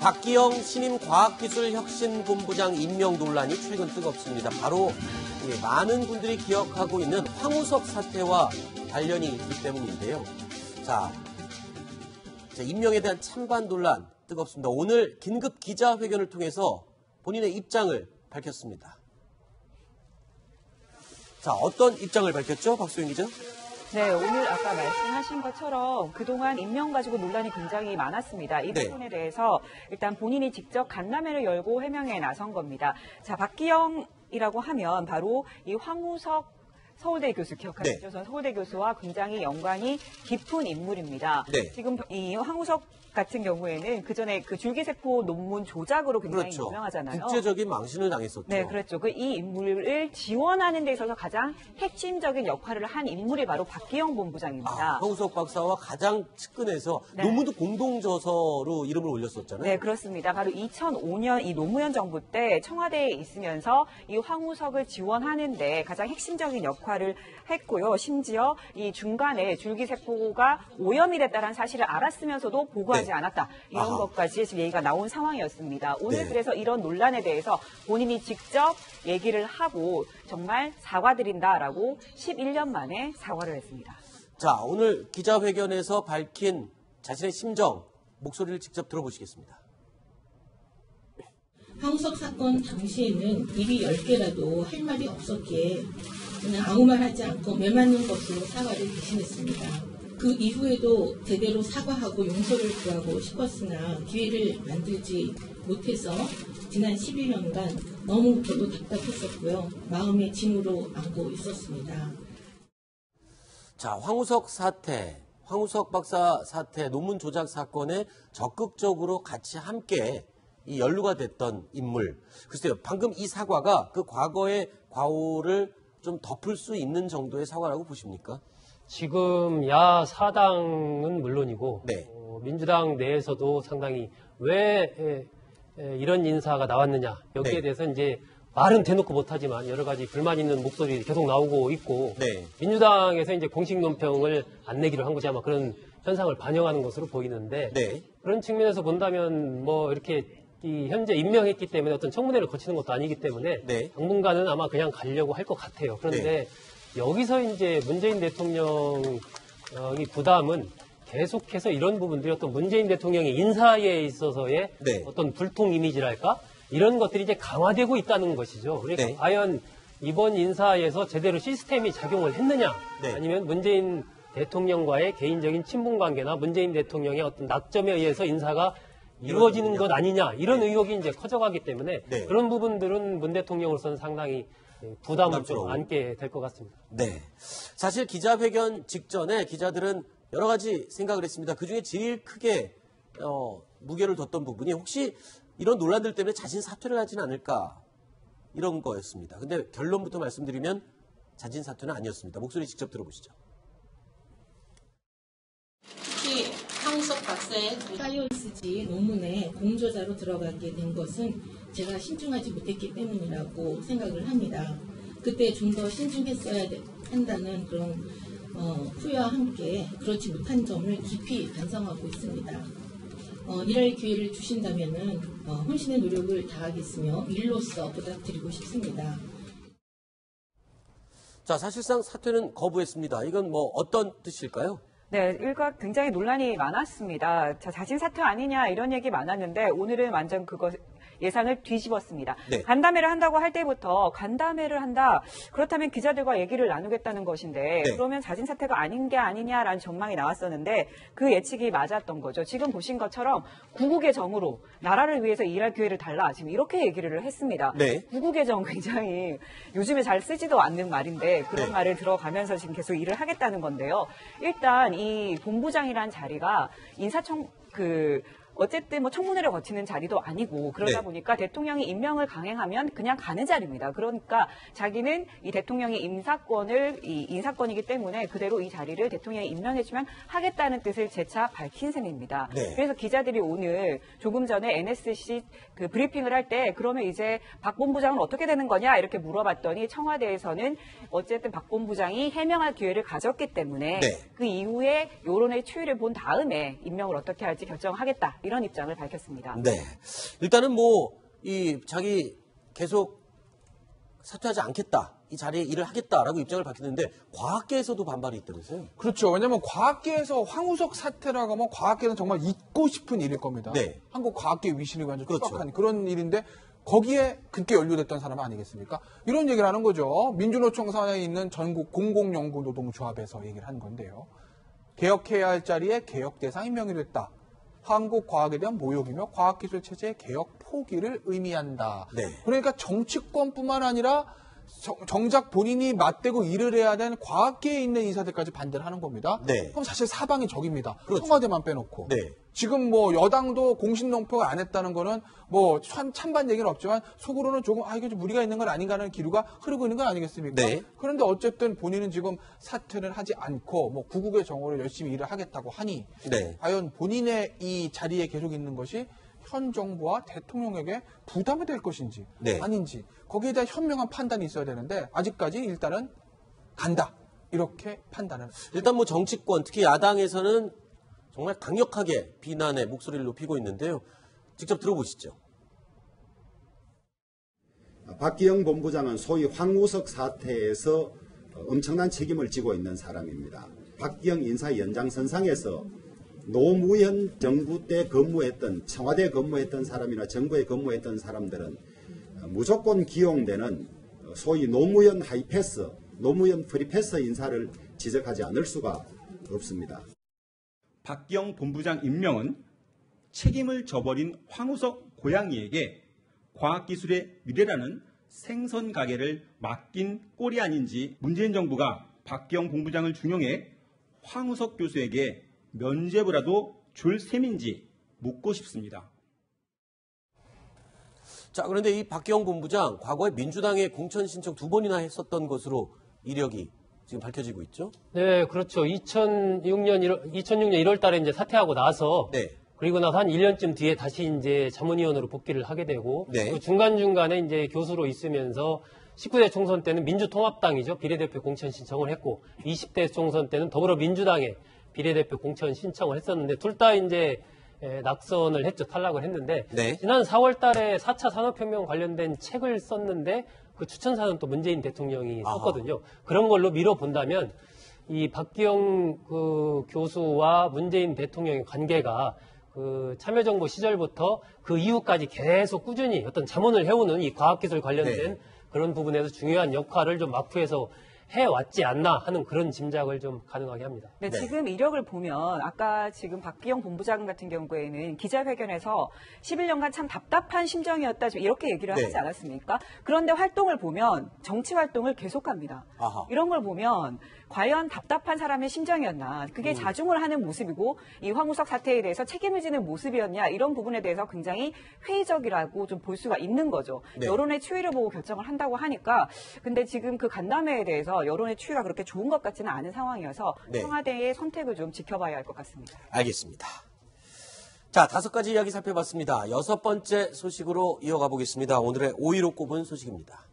박기영 신임 과학기술혁신본부장 임명 논란이 최근 뜨겁습니다. 바로 많은 분들이 기억하고 있는 황우석 사태와 관련이 있기 때문인데요. 자, 임명에 대한 찬반 논란 뜨겁습니다. 오늘 긴급 기자회견을 통해서 본인의 입장을 밝혔습니다. 자, 어떤 입장을 밝혔죠? 박소영 기자? 네, 오늘 아까 말씀하신 것처럼 그동안 임명 가지고 논란이 굉장히 많았습니다. 이 부분에 대해서 일단 본인이 직접 간담회를 열고 해명에 나선 겁니다. 자, 박기영이라고 하면 바로 이 황우석 서울대 교수 기억하시죠? 저는 서울대 교수와 굉장히 연관이 깊은 인물입니다. 지금 이 황우석 같은 경우에는 그 전에 그 줄기세포 논문 조작으로 굉장히 유명하잖아요. 국제적인 망신을 당했었죠. 네, 그렇죠. 이 인물을 지원하는 데 있어서 가장 핵심적인 역할을 한 인물이 바로 박기영 본부장입니다. 황우석 박사와 가장 측근해서 논문도 공동저서로 이름을 올렸었잖아요. 네, 그렇습니다. 바로 2005년 이 노무현 정부 때 청와대에 있으면서 이 황우석을 지원하는데 가장 핵심적인 역할을 했고요. 심지어 이 중간에 줄기세포가 오염이 됐다는 사실을 알았으면서도 보고하지 않았다. 이런 것까지 지금 얘기가 나온 상황이었습니다. 오늘 그래서 이런 논란에 대해서 본인이 직접 얘기를 하고 정말 사과드린다라고 11년 만에 사과를 했습니다. 자, 오늘 기자회견에서 밝힌 자신의 심정, 목소리를 직접 들어보시겠습니다. 황우석 사건 당시에는 입이 10개라도 할 말이 없었기에 그냥 아무 말 하지 않고 매맞는 것으로 사과를 대신했습니다. 그 이후에도 제대로 사과하고 용서를 구하고 싶었으나 기회를 만들지 못해서 지난 11년간 너무 저도 답답했었고요. 마음의 짐으로 안고 있었습니다. 자, 황우석 사태, 황우석 박사 사태, 논문 조작 사건에 적극적으로 같이 함께 이 연루가 됐던 인물. 글쎄요, 방금 이 사과가 그 과거의 과오를 좀 덮을 수 있는 정도의 사과라고 보십니까? 지금 야사당은 물론이고 민주당 내에서도 상당히 왜 이런 인사가 나왔느냐 여기에 대해서 이제 말은 대놓고 못하지만 여러 가지 불만 있는 목소리 계속 나오고 있고 민주당에서 이제 공식 논평을 안 내기로 한 거지 아마 그런 현상을 반영하는 것으로 보이는데 그런 측면에서 본다면 뭐 이렇게 현재 임명했기 때문에 어떤 청문회를 거치는 것도 아니기 때문에 당분간은 아마 그냥 가려고 할 것 같아요. 그런데 여기서 이제 문재인 대통령이 부담은 계속해서 이런 부분들이 어떤 문재인 대통령의 인사에 있어서의 어떤 불통 이미지랄까? 이런 것들이 이제 강화되고 있다는 것이죠. 그러니까 과연 이번 인사에서 제대로 시스템이 작용을 했느냐? 아니면 문재인 대통령과의 개인적인 친분 관계나 문재인 대통령의 어떤 낙점에 의해서 인사가 이루어지는 것 아니냐? 이런 의혹이 이제 커져가기 때문에 그런 부분들은 문 대통령으로서는 상당히 부담을 좀 안게 될 것 같습니다. 네. 사실 기자회견 직전에 기자들은 여러 가지 생각을 했습니다. 그중에 제일 크게 무게를 뒀던 부분이 혹시 이런 논란들 때문에 자진 사퇴를 하진 않을까 이런 거였습니다. 근데 결론부터 말씀드리면 자진 사퇴는 아니었습니다. 목소리 직접 들어보시죠. 특히 황우석 박사의 사이언스지 논문에 공저자로 들어가게 된 것은 제가 신중하지 못했기 때문이라고 생각을 합니다. 그때 좀 더 신중했어야 한다는 그런 후회와 함께 그렇지 못한 점을 깊이 반성하고 있습니다. 일할 기회를 주신다면 혼신의 노력을 다하겠으며 일로서 부탁드리고 싶습니다. 자, 사실상 사퇴는 거부했습니다. 이건 뭐 어떤 뜻일까요? 네, 일각 굉장히 논란이 많았습니다. 자, 자진 사퇴 아니냐 이런 얘기 많았는데 오늘은 완전 그거 예상을 뒤집었습니다. 간담회를 한다고 할 때부터 간담회를 한다. 그렇다면 기자들과 얘기를 나누겠다는 것인데 그러면 자진 사퇴가 아닌 게 아니냐라는 전망이 나왔었는데 그 예측이 맞았던 거죠. 지금 보신 것처럼 구국의 정으로 나라를 위해서 일할 기회를 달라. 지금 이렇게 얘기를 했습니다. 구국의 정 굉장히 요즘에 잘 쓰지도 않는 말인데 그런 말을 들어가면서 지금 계속 일을 하겠다는 건데요. 일단 이 본부장이라는 자리가 인사청 어쨌든 뭐 청문회를 거치는 자리도 아니고 그러다 보니까 대통령이 임명을 강행하면 그냥 가는 자리입니다. 그러니까 자기는 이 대통령의 인사권이기 때문에 그대로 이 자리를 대통령이 임명해주면 하겠다는 뜻을 재차 밝힌 셈입니다. 그래서 기자들이 오늘 조금 전에 NSC 그 브리핑을 할 때 그러면 이제 박 본부장은 어떻게 되는 거냐 이렇게 물어봤더니 청와대에서는 어쨌든 박 본부장이 해명할 기회를 가졌기 때문에 그 이후에 여론의 추이를 본 다음에 임명을 어떻게 할지 결정하겠다. 이런 입장을 밝혔습니다. 네. 일단은 자기 계속 사퇴하지 않겠다. 이 자리에 일을 하겠다라고 입장을 밝혔는데 과학계에서도 반발이 있다면서요? 그렇죠. 왜냐하면 과학계에서 황우석 사태라고 하면 과학계는 정말 잊고 싶은 일일 겁니다. 네. 한국 과학계 위신을 완전 그렇죠. 추락한 그런 일인데 거기에 그때 연루됐던 사람 아니겠습니까? 이런 얘기를 하는 거죠. 민주노총 산하에 있는 전국 공공연구노동조합에서 얘기를 한 건데요. 개혁해야 할 자리에 개혁 대상이 명의됐다. 한국 과학에 대한 모욕이며 과학기술 체제의 개혁 포기를 의미한다. 네. 그러니까 정치권뿐만 아니라 정작 본인이 맞대고 일을 해야 되는 과학계에 있는 인사들까지 반대를 하는 겁니다. 네. 그럼 사실 사방이 적입니다. 그렇죠. 청와대만 빼놓고. 네. 지금 여당도 공식 농표가 안 했다는 거는 찬반 얘기는 없지만 속으로는 조금 이게 좀 무리가 있는 건 아닌가 하는 기류가 흐르고 있는 건 아니겠습니까? 네. 그런데 어쨌든 본인은 지금 사퇴를 하지 않고 구국의 정오로 열심히 일을 하겠다고 하니 네. 과연 본인의 이 자리에 계속 있는 것이 현 정부와 대통령에게 부담이 될 것인지 네. 아닌지 거기에 대한 현명한 판단이 있어야 되는데 아직까지 일단은 간다 이렇게 판단을 일단 정치권 특히 야당에서는 정말 강력하게 비난의 목소리를 높이고 있는데요. 직접 들어보시죠. 박기영 본부장은 소위 황우석 사태에서 엄청난 책임을 지고 있는 사람입니다. 박기영 인사 연장선상에서 노무현 정부 때 근무했던 청와대에 근무했던 사람이나 정부에 근무했던 사람들은 무조건 기용되는 소위 노무현 하이패스, 노무현 프리패스 인사를 지적하지 않을 수가 없습니다. 박기영 본부장 임명은 책임을 져버린 황우석 고양이에게 과학기술의 미래라는 생선 가게를 맡긴 꼴이 아닌지 문재인 정부가 박기영 본부장을 중용해 황우석 교수에게 면죄부라도 줄 셈인지 묻고 싶습니다. 자, 그런데 이 박기영 본부장 과거에 민주당에 공천 신청 2번이나 했었던 것으로 이력이 지금 밝혀지고 있죠? 네, 그렇죠. 2006년 1월 달에 이제 사퇴하고 나서 네. 그리고 나서 한 1년쯤 뒤에 다시 이제 자문위원으로 복귀를 하게 되고 네. 그 중간중간에 이제 교수로 있으면서 19대 총선 때는 민주통합당이죠. 비례대표 공천 신청을 했고 20대 총선 때는 더불어민주당에 비례대표 공천 신청을 했었는데 둘 다 이제 낙선을 했죠. 탈락을 했는데 네. 지난 4월 달에 4차 산업혁명 관련된 책을 썼는데 그 추천사는 또 문재인 대통령이 썼거든요. 그런 걸로 미뤄본다면 이 박기영 그 교수와 문재인 대통령의 관계가 그 참여정부 시절부터 그 이후까지 계속 꾸준히 어떤 자문을 해오는 이 과학기술 관련된 네. 그런 부분에서 중요한 역할을 좀 마쿠에서 해왔지 않나 하는 그런 짐작을 좀 가능하게 합니다. 네, 네. 지금 이력을 보면 아까 지금 박기영 본부장 같은 경우에는 기자회견에서 11년간 참 답답한 심정이었다 이렇게 얘기를 네. 하지 않았습니까? 그런데 활동을 보면 정치 활동을 계속합니다. 아하. 이런 걸 보면 과연 답답한 사람의 심정이었나 그게 자중을 하는 모습이고 이 황우석 사태에 대해서 책임을 지는 모습이었냐 이런 부분에 대해서 굉장히 회의적이라고 좀 볼 수가 있는 거죠. 네. 여론의 추이를 보고 결정을 한다고 하니까 근데 지금 그 간담회에 대해서 여론의 추이가 그렇게 좋은 것 같지는 않은 상황이어서 네. 청와대의 선택을 좀 지켜봐야 할 것 같습니다. 알겠습니다. 자, 5가지 이야기 살펴봤습니다. 6번째 소식으로 이어가 보겠습니다. 오늘의 5위로 꼽은 소식입니다.